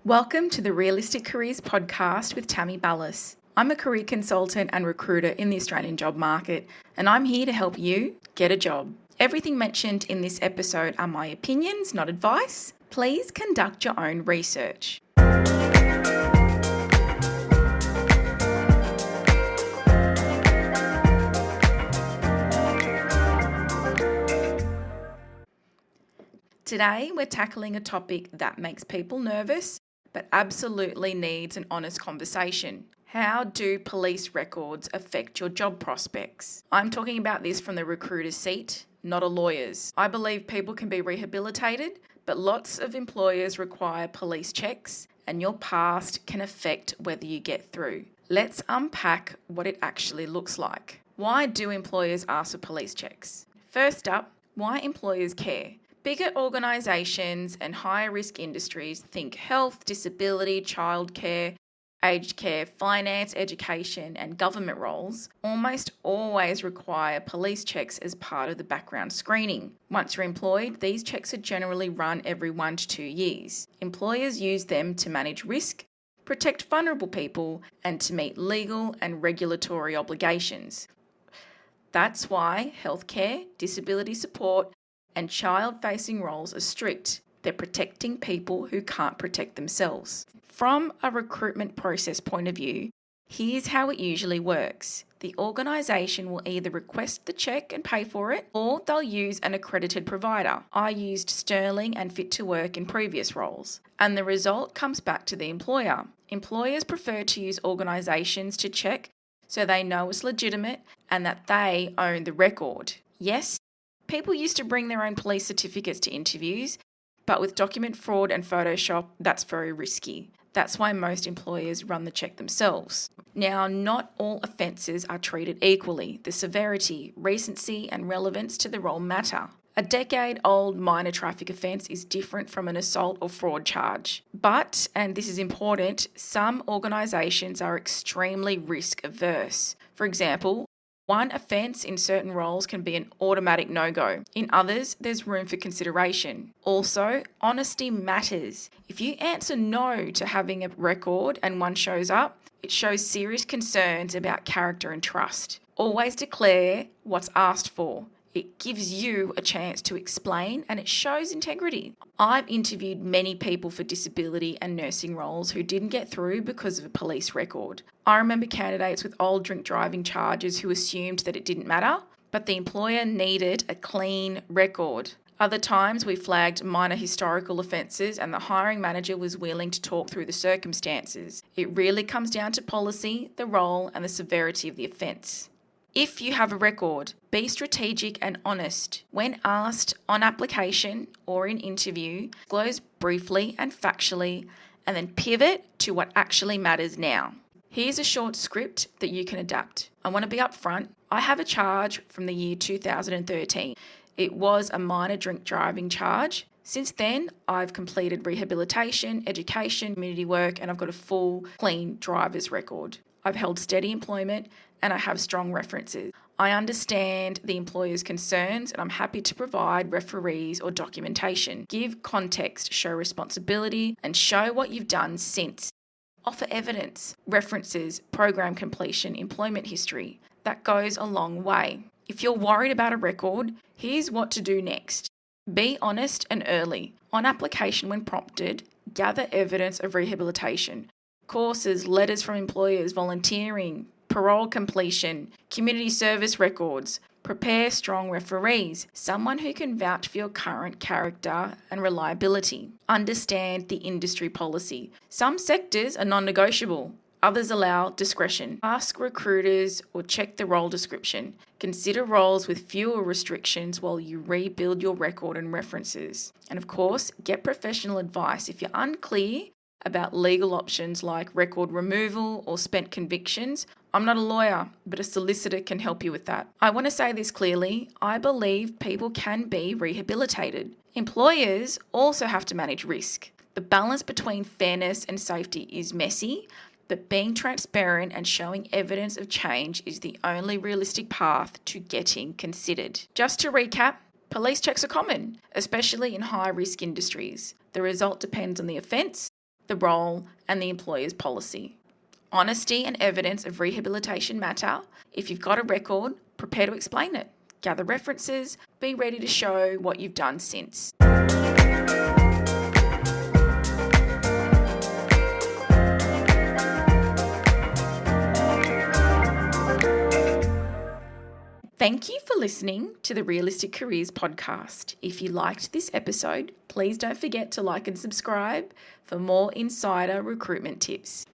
Welcome to the Realistic Careers podcast with Tammie Ballis. I'm a career consultant and recruiter in the Australian job market, and I'm here to help you get a job. Everything mentioned in this episode are my opinions, not advice. Please conduct your own research. Today, we're tackling a topic that makes people nervous, but absolutely needs an honest conversation. How do police records affect your job prospects? I'm talking about this from the recruiter's seat, not a lawyer's. I believe people can be rehabilitated, but lots of employers require police checks, and your past can affect whether you get through. Let's unpack what it actually looks like. Why do employers ask for police checks? First up, why employers care. Bigger organisations and higher risk industries think health, disability, childcare, aged care, finance, education, and government roles almost always require police checks as part of the background screening. Once you're employed, these checks are generally run every 1 to 2 years. Employers use them to manage risk, protect vulnerable people, and to meet legal and regulatory obligations. That's why healthcare, disability support, and child-facing roles are strict. They're protecting people who can't protect themselves. From a recruitment process point of view, here's how it usually works. The organisation will either request the check and pay for it, or they'll use an accredited provider. I used Sterling and Fit to Work in previous roles, and the result comes back to the employer. Employers prefer to use organisations to check so they know it's legitimate and that they own the record. Yes, people used to bring their own police certificates to interviews, but with document fraud and Photoshop, that's very risky. That's why most employers run the check themselves. Now, not all offences are treated equally. The severity, recency, and relevance to the role matter. A decade-old minor traffic offence is different from an assault or fraud charge. But, and this is important, some organisations are extremely risk-averse. For example, one offence in certain roles can be an automatic no-go. In others, there's room for consideration. Also, honesty matters. If you answer no to having a record and one shows up, it shows serious concerns about character and trust. Always declare what's asked for. It gives you a chance to explain and it shows integrity. I've interviewed many people for disability and nursing roles who didn't get through because of a police record. I remember candidates with old drink driving charges who assumed that it didn't matter, but the employer needed a clean record. Other times we flagged minor historical offences and the hiring manager was willing to talk through the circumstances. It really comes down to policy, the role and the severity of the offence. If you have a record, be strategic and honest. When asked on application or in interview, disclose briefly and factually, and then pivot to what actually matters now. Here's a short script that you can adapt. I want to be upfront. I have a charge from the year 2013. It was a minor drink driving charge. Since then, I've completed rehabilitation, education, community work, and I've got a full, clean driver's record. I've held steady employment and I have strong references. I understand the employer's concerns and I'm happy to provide referees or documentation. Give context, show responsibility, and show what you've done since. Offer evidence, references, program completion, employment history. That goes a long way. If you're worried about a record, here's what to do next. Be honest and early. On application when prompted, gather evidence of rehabilitation. Courses, letters from employers, volunteering, parole completion, community service records. Prepare strong referees, someone who can vouch for your current character and reliability. Understand the industry policy. Some sectors are non-negotiable. Others allow discretion. Ask recruiters or check the role description. Consider roles with fewer restrictions while you rebuild your record and references. And of course, get professional advice. If you're unclear about legal options like record removal or spent convictions, I'm not a lawyer, but a solicitor can help you with that. I want to say this clearly. I believe people can be rehabilitated. Employers also have to manage risk. The balance between fairness and safety is messy, but being transparent and showing evidence of change is the only realistic path to getting considered. Just to recap, police checks are common, especially in high-risk industries. The result depends on the offence, the role, and the employer's policy. Honesty and evidence of rehabilitation matter. If you've got a record, prepare to explain it. Gather references, be ready to show what you've done since. Thank you for listening to the Realistic Careers podcast. If you liked this episode, please don't forget to like and subscribe for more insider recruitment tips.